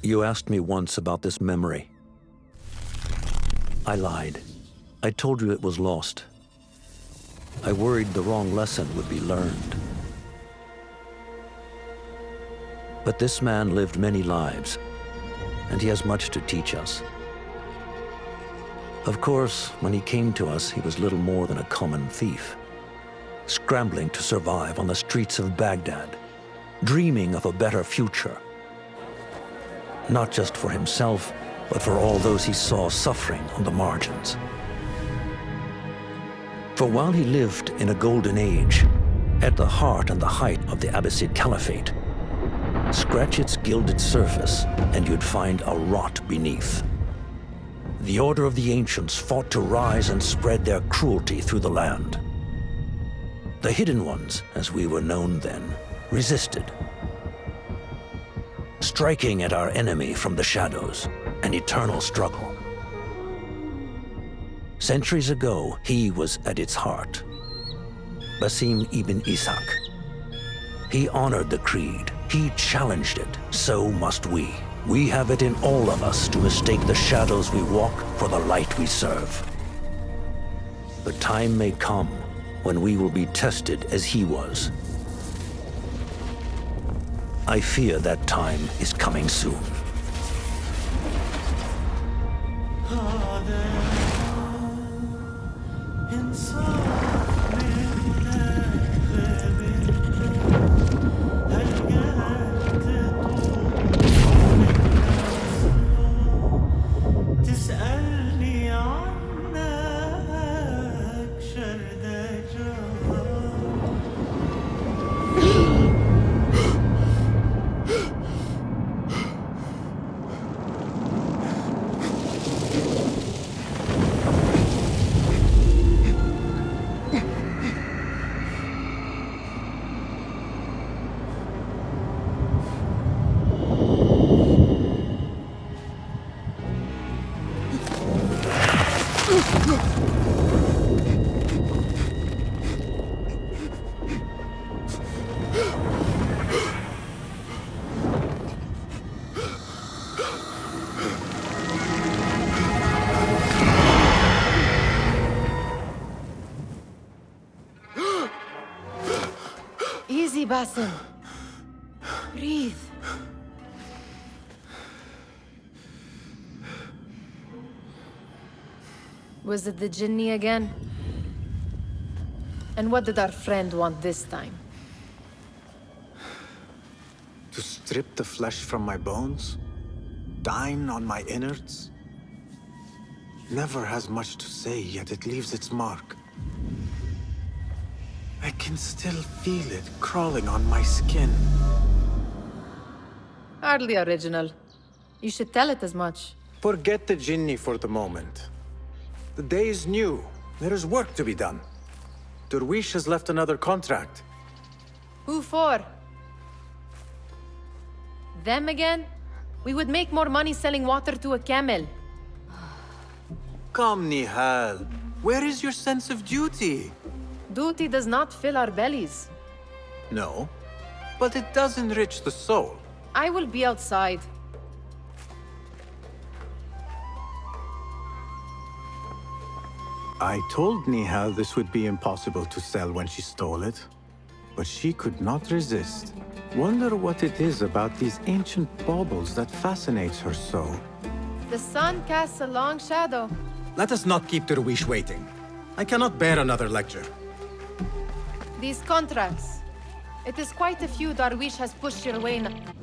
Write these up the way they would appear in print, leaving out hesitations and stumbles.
You asked me once about this memory. I lied. I told you it was lost. I worried the wrong lesson would be learned. But this man lived many lives, and he has much to teach us. Of course, when he came to us, he was little more than a common thief, scrambling to survive on the streets of Baghdad, dreaming of a better future. Not just for himself, but for all those he saw suffering on the margins. For while he lived in a golden age, at the heart and the height of the Abbasid Caliphate, scratch its gilded surface and you'd find a rot beneath. The Order of the Ancients fought to rise and spread their cruelty through the land. The Hidden Ones, as we were known then, resisted, striking at our enemy from the shadows, an eternal struggle. Centuries ago, he was at its heart, Basim ibn Ishaq. He honored the Creed, he challenged it, so must we. We have it in all of us to mistake the shadows we walk for the light we serve. The time may come when we will be tested as he was. I fear that time is coming soon. Easy, Basim. Breathe. Was it the Jinni again? And what did our friend want this time? To strip the flesh from my bones? Dine on my innards? Never has much to say, yet it leaves its mark. I can still feel it crawling on my skin. Hardly original. You should tell it as much. Forget the Jinni for the moment. The day is new. There is work to be done. Derwish has left another contract. Who for? Them again? We would make more money selling water to a camel. Come, Nihal. Where is your sense of duty? Duty does not fill our bellies. No, but it does enrich the soul. I will be outside. I told Nihal this would be impossible to sell when she stole it, but she could not resist. Wonder what it is about these ancient baubles that fascinates her so. The sun casts a long shadow. Let us not keep Derwish waiting. I cannot bear another lecture. These contracts. It is quite a few Darwish has pushed your way now.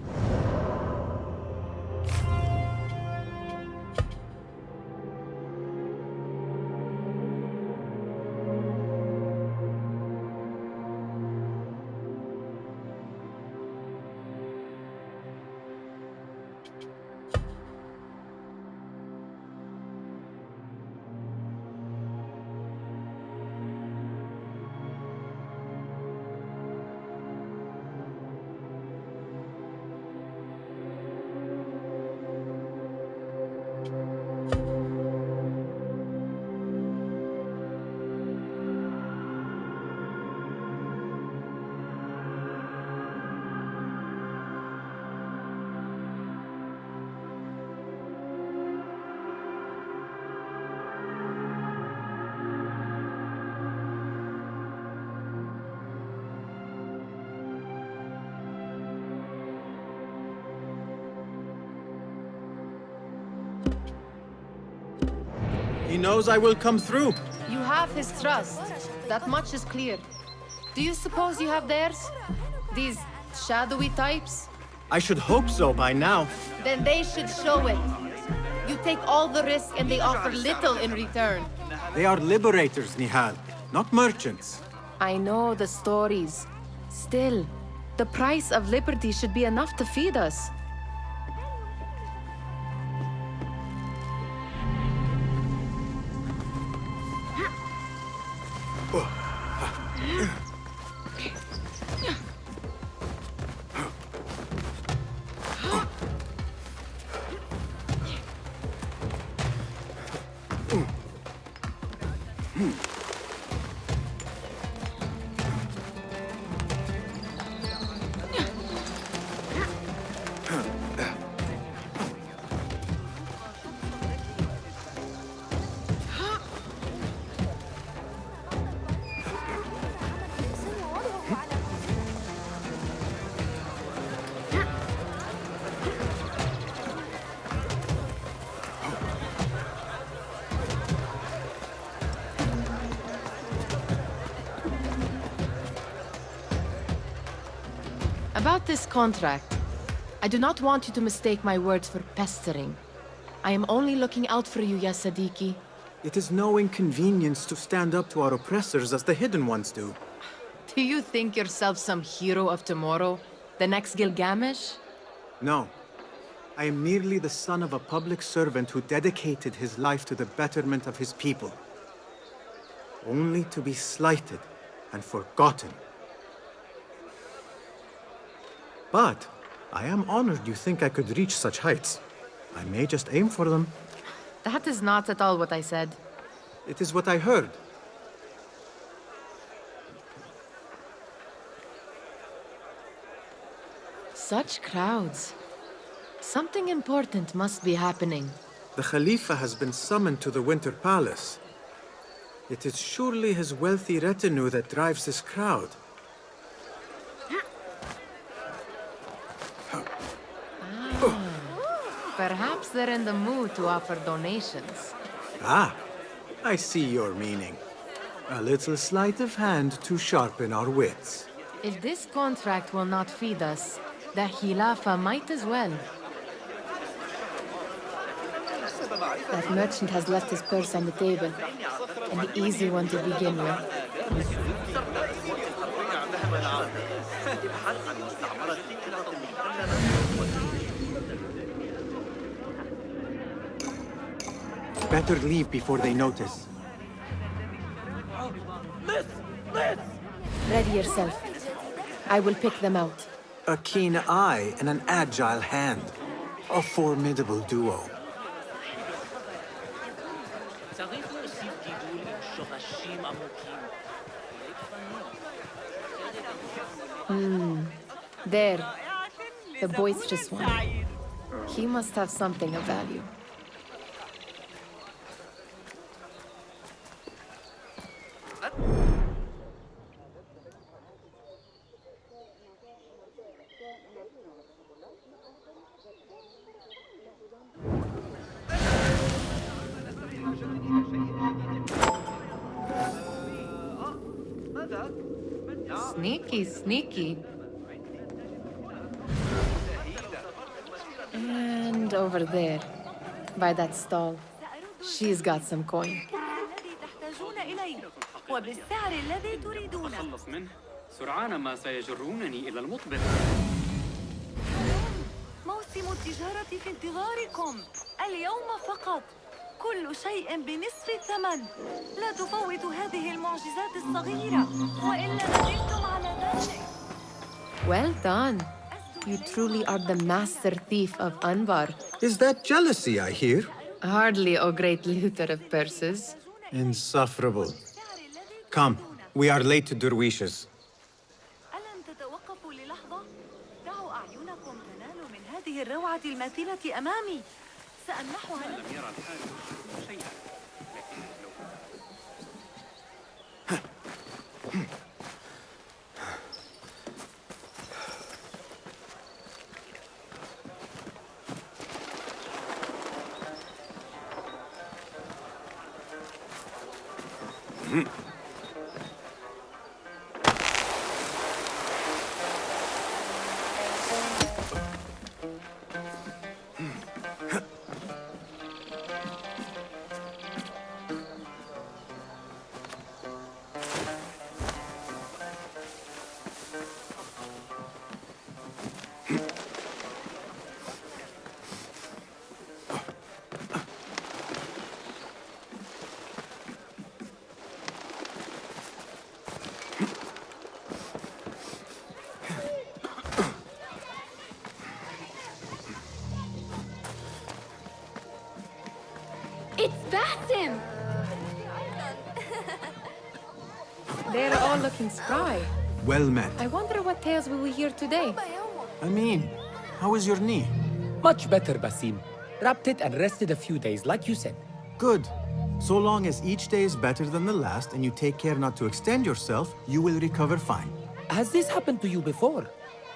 He knows I will come through. You have his trust. That much is clear. Do you suppose you have theirs? These shadowy types? I should hope so by now. Then they should show it. You take all the risk and they offer little in return. They are liberators, Nihal, not merchants. I know the stories. Still, the price of liberty should be enough to feed us. About this contract, I do not want you to mistake my words for pestering. I am only looking out for you, ya Sadiki. It is no inconvenience to stand up to our oppressors as the Hidden Ones do. Do you think yourself some hero of tomorrow? The next Gilgamesh? No. I am merely the son of a public servant who dedicated his life to the betterment of his people. Only to be slighted and forgotten. But I am honored you think I could reach such heights. I may just aim for them. That is not at all what I said. It is what I heard. Such crowds. Something important must be happening. The Khalifa has been summoned to the Winter Palace. It is surely his wealthy retinue that drives this crowd. Perhaps they're in the mood to offer donations. Ah, I see your meaning. A little sleight of hand to sharpen our wits. If this contract will not feed us, the Khilafa might as well. That merchant has left his purse on the table. An easy one to begin with. Better leave before they notice. Ready yourself. I will pick them out. A keen eye and an agile hand. A formidable duo. There. The boisterous one. He must have something of value. Sneaky, sneaky. And over there, by that stall, she's got some coin. وبالسعر الذي تريدونه. أتخلص منه سرعان ما سيجرونني إلى المطبخ. موسم التجارة في انتظاركم اليوم فقط. كل شيء بنصف الثمن. لا تفوتوا هذه المعجزات الصغيرة وإلا ندمتم على ذلك. Well done. You truly are the master thief of Anbar. Is that jealousy I hear? Hardly, O great looter of purses. Insufferable. Come, we are late to Derwishes. ألن تتوقفوا للحظة؟ دعوا أعينكم تنال من هذه الروعة الماثلة أمامي. سأمنحها لكم. لم يرى الحال شيئا لكن لو It's Basim! They're all looking spry. Well met. I wonder what tales we will hear today. Amin, how is your knee? Much better, Basim. Wrapped it and rested a few days, like you said. Good. So long as each day is better than the last and you take care not to extend yourself, you will recover fine. Has this happened to you before?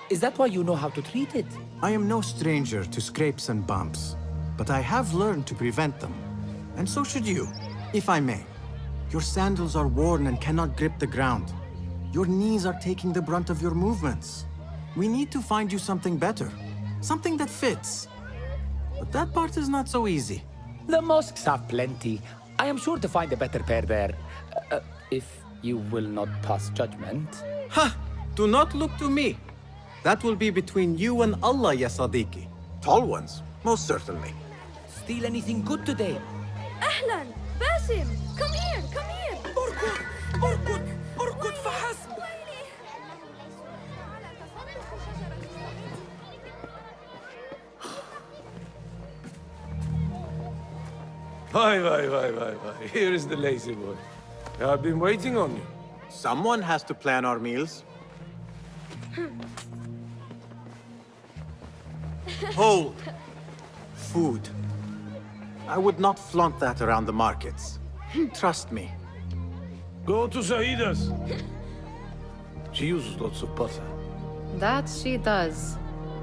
Is that why you know how to treat it? I am no stranger to scrapes and bumps, but I have learned to prevent them. And so should you, if I may. Your sandals are worn and cannot grip the ground. Your knees are taking the brunt of your movements. We need to find you something better, something that fits. But that part is not so easy. The mosques have plenty. I am sure to find a better pair there. If you will not pass judgment. Ha! Do not look to me. That will be between you and Allah, ya Sadiqi. Tall ones, most certainly. Steal anything good today? أهلاً! باسم! Come here! Come here! اركض فحسب! Why. Here is the lazy boy. I've been waiting on you. Someone has to plan our meals. Hold! Food. I would not flaunt that around the markets. Trust me. Go to Saida's. She uses lots of butter. That she does.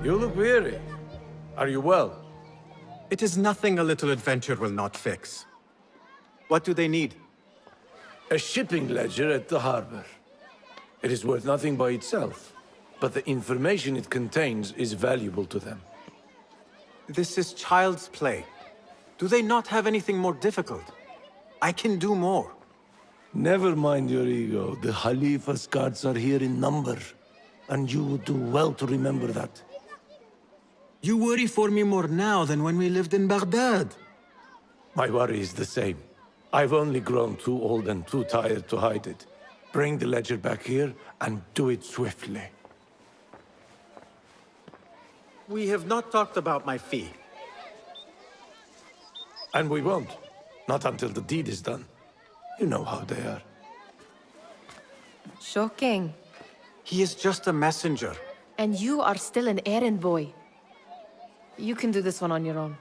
You look weary. Are you well? It is nothing a little adventure will not fix. What do they need? A shipping ledger at the harbor. It is worth nothing by itself, but the information it contains is valuable to them. This is child's play. Do they not have anything more difficult? I can do more. Never mind your ego. The Khalifa's guards are here in number, and you would do well to remember that. You worry for me more now than when we lived in Baghdad. My worry is the same. I've only grown too old and too tired to hide it. Bring the ledger back here, and do it swiftly. We have not talked about my fee. And we won't. Not until the deed is done. You know how they are. Shocking. He is just a messenger. And you are still an errand boy. You can do this one on your own.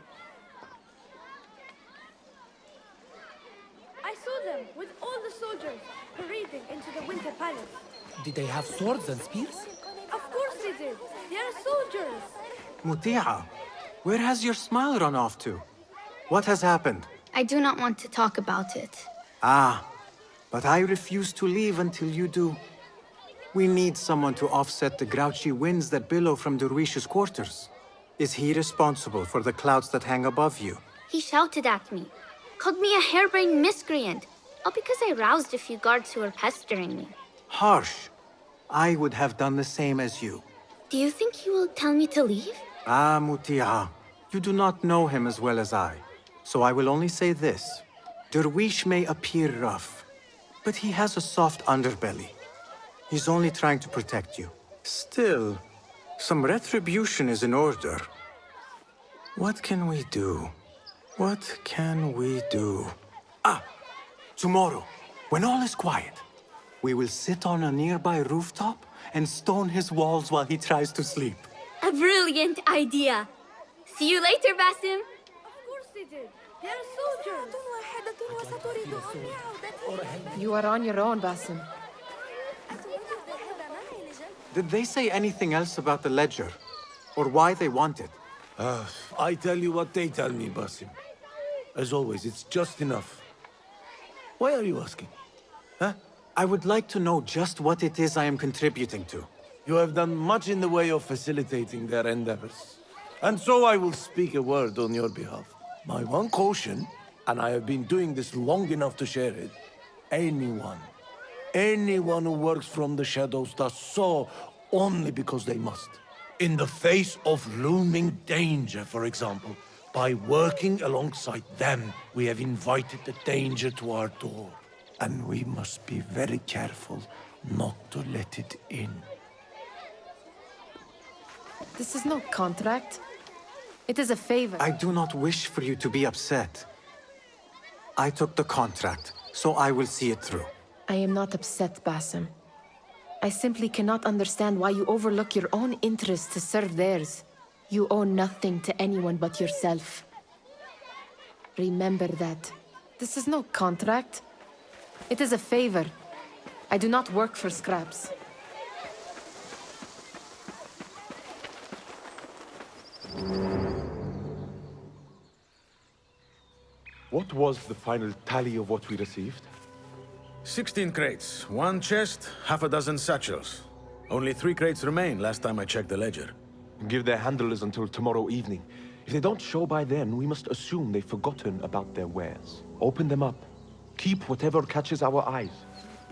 I saw them with all the soldiers parading into the Winter Palace. Did they have swords and spears? Of course they did. They are soldiers. Muti'a, where has your smile run off to? What has happened? I do not want to talk about it. Ah, but I refuse to leave until you do. We need someone to offset the grouchy winds that billow from Derwish's quarters. Is he responsible for the clouds that hang above you? He shouted at me, called me a harebrained miscreant, all because I roused a few guards who were pestering me. Harsh. I would have done the same as you. Do you think he will tell me to leave? Ah, Mutiha, you do not know him as well as I. So I will only say this. Derwish may appear rough, but he has a soft underbelly. He's only trying to protect you. Still, some retribution is in order. What can we do? What can we do? Ah! Tomorrow, when all is quiet, we will sit on a nearby rooftop and stone his walls while he tries to sleep. A brilliant idea. See you later, Basim. Of course they did. They're soldiers. You are on your own, Basim. Did they say anything else about the ledger? Or why they want it? I tell you what they tell me, Basim. As always, it's just enough. Why are you asking? Huh? I would like to know just what it is I am contributing to. You have done much in the way of facilitating their endeavors. And so I will speak a word on your behalf. My one caution, and I have been doing this long enough to share it, anyone who works from the shadows does so only because they must. In the face of looming danger, for example, by working alongside them, we have invited the danger to our door. And we must be very careful not to let it in. This is no contract. It is a favor. I do not wish for you to be upset. I took the contract, so I will see it through. I am not upset, Basim. I simply cannot understand why you overlook your own interests to serve theirs. You owe nothing to anyone but yourself. Remember that. This is no contract. It is a favor. I do not work for scraps. What was the final tally of what we received? 16 crates, 1 chest, half a dozen satchels. Only 3 crates remain last time I checked the ledger. Give their handlers until tomorrow evening. If they don't show by then, we must assume they've forgotten about their wares. Open them up. Keep whatever catches our eyes.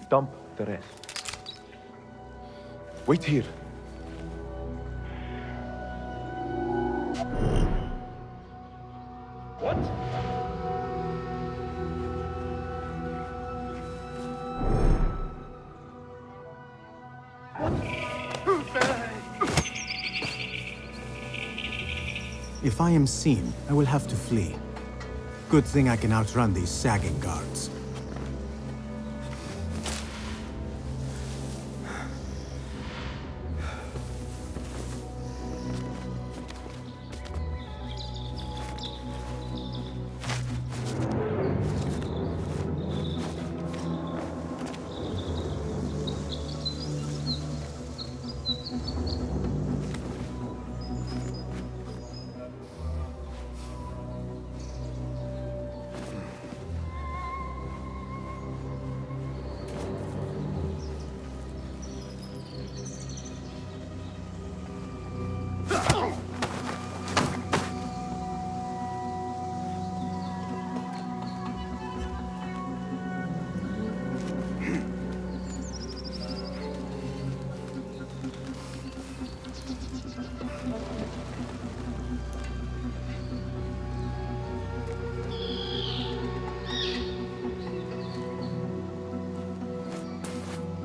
Dump the rest. Wait here. What? If I am seen, I will have to flee. Good thing I can outrun these sagging guards.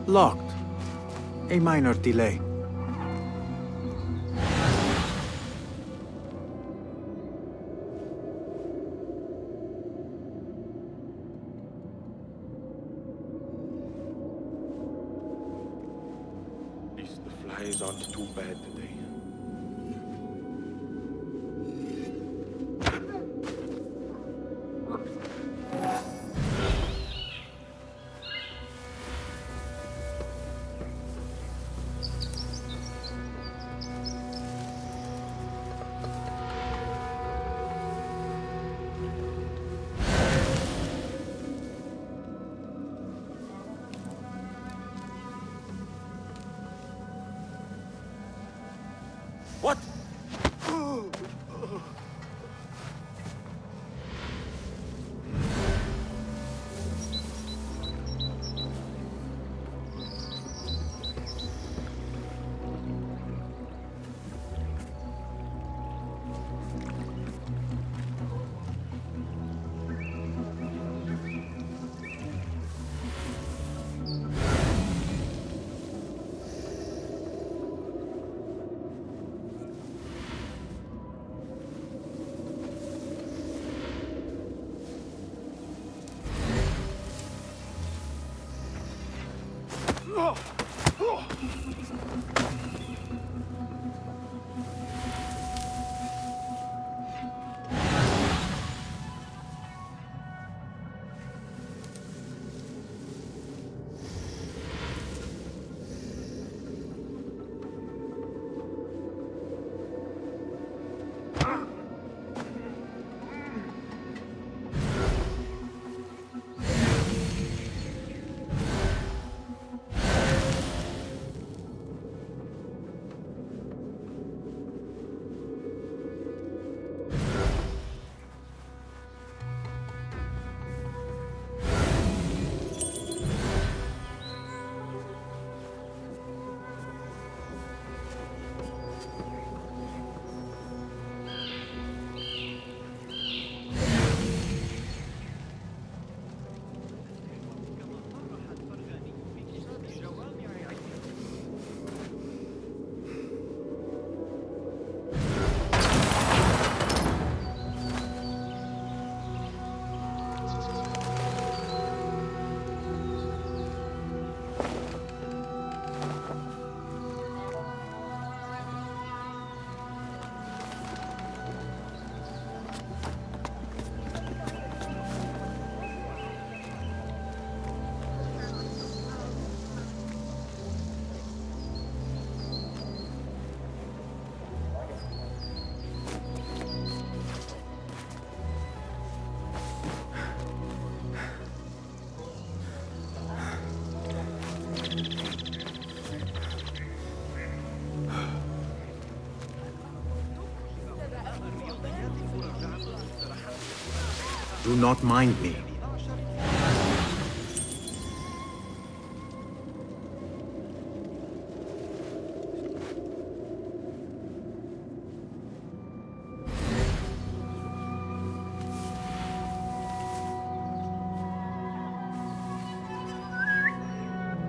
Locked. A minor delay. At least the flies aren't too bad today. Do not mind me.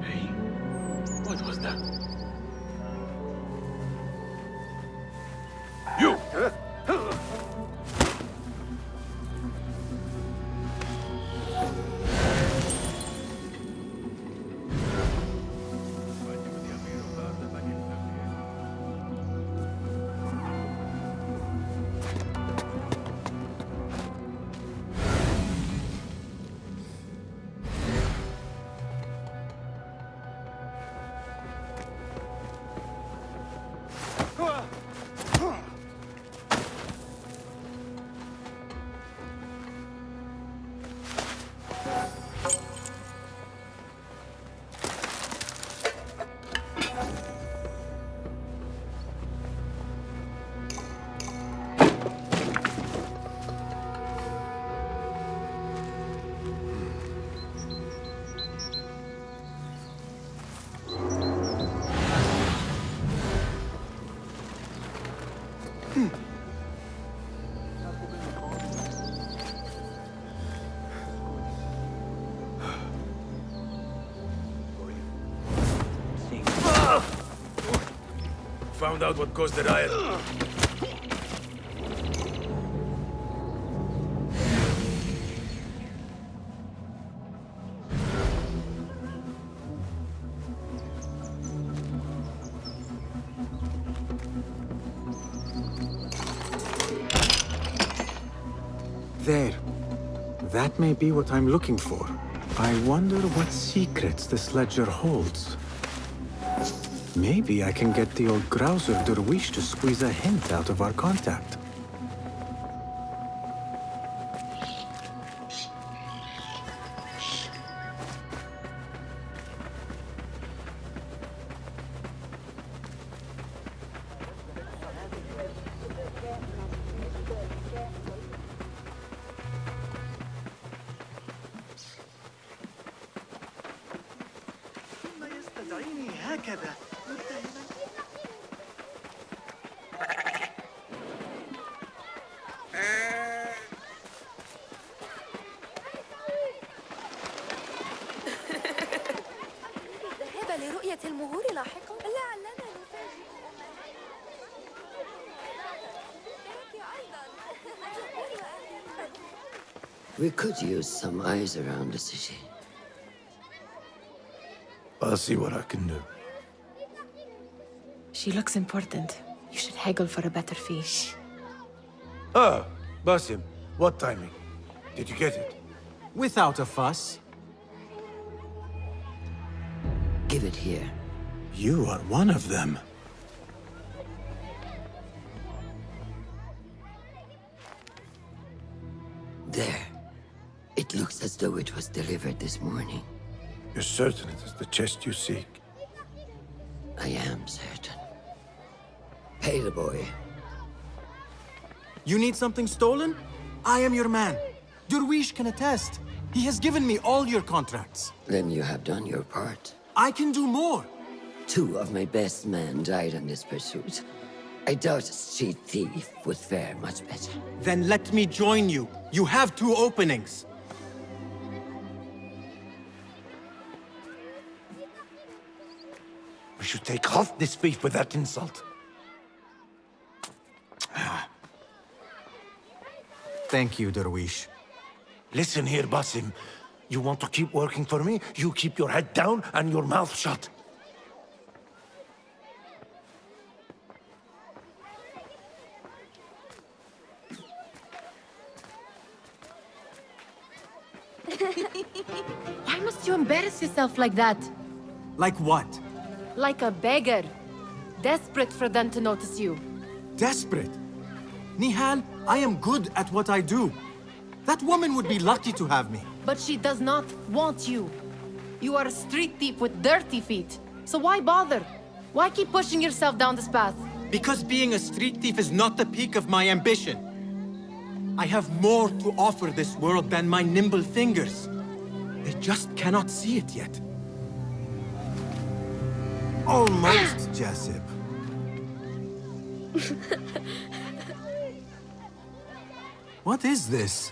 Hey, what was that? You! Found out what caused the riot. There. That may be what I'm looking for. I wonder what secrets this ledger holds. Maybe I can get the old Grouser Derwish to squeeze a hint out of our contact. الذهاب لرؤية المهور لاحقا لعلنا نفاجئ We could use some eyes around the city. I'll see what I can do. She looks important. You should haggle for a better fee. Ah, Basim, what timing? Did you get it? Without a fuss. Give it here. You are one of them. There. It looks as though it was delivered this morning. You're certain it is the chest you seek? I am certain. Pay the boy. You need something stolen? I am your man. Derwish can attest. He has given me all your contracts. Then you have done your part. I can do more. 2 of my best men died in this pursuit. I doubt a street thief would fare much better. Then let me join you. You have 2 openings. We should take off this thief with that insult. Thank you, Derwish. Listen here, Basim. You want to keep working for me? You keep your head down and your mouth shut. Why must you embarrass yourself like that? Like what? Like a beggar. Desperate for them to notice you. Desperate? Nihal, I am good at what I do. That woman would be lucky to have me. But she does not want you. You are a street thief with dirty feet. So why bother? Why keep pushing yourself down this path? Because being a street thief is not the peak of my ambition. I have more to offer this world than my nimble fingers. They just cannot see it yet. Almost, Jasip. What is this?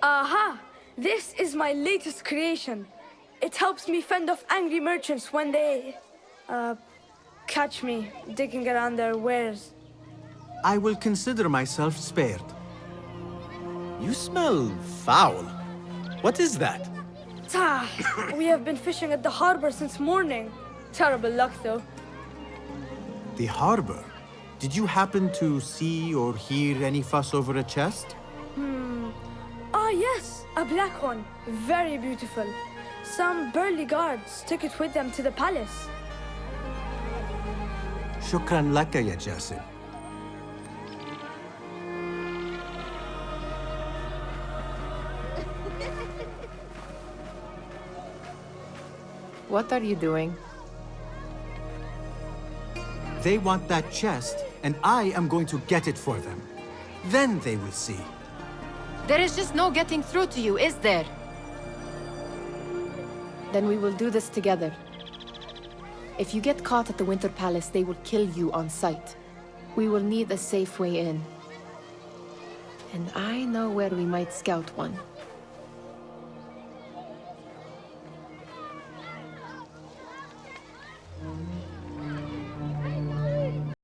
Aha! This is my latest creation. It helps me fend off angry merchants when they... catch me digging around their wares. I will consider myself spared. You smell foul. What is that? Tah! We have been fishing at the harbor since morning. Terrible luck, though. The harbor? Did you happen to see or hear any fuss over a chest? Ah, yes, a black one. Very beautiful. Some burly guards took it with them to the palace. Shukran laka, ya Jasip. What are you doing? They want that chest, and I am going to get it for them. Then they will see. There is just no getting through to you, is there? Then we will do this together. If you get caught at the Winter Palace, they will kill you on sight. We will need a safe way in. And I know where we might scout one.